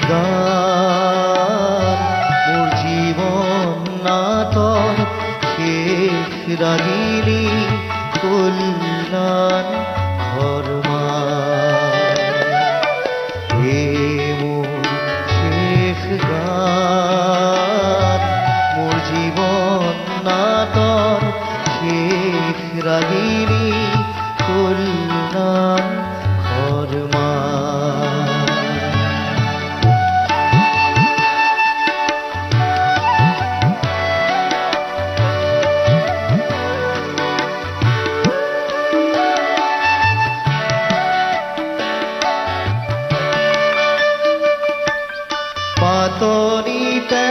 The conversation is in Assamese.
গান মোৰ জীৱন নাটৰ শেষ ৰাগিনী কল্যাণ শৰ্মা মোৰ শেষ গান মোৰ জীৱন নাটৰ শেষ ৰাগিনী কল্যাণ শৰ্মা পাতনিতে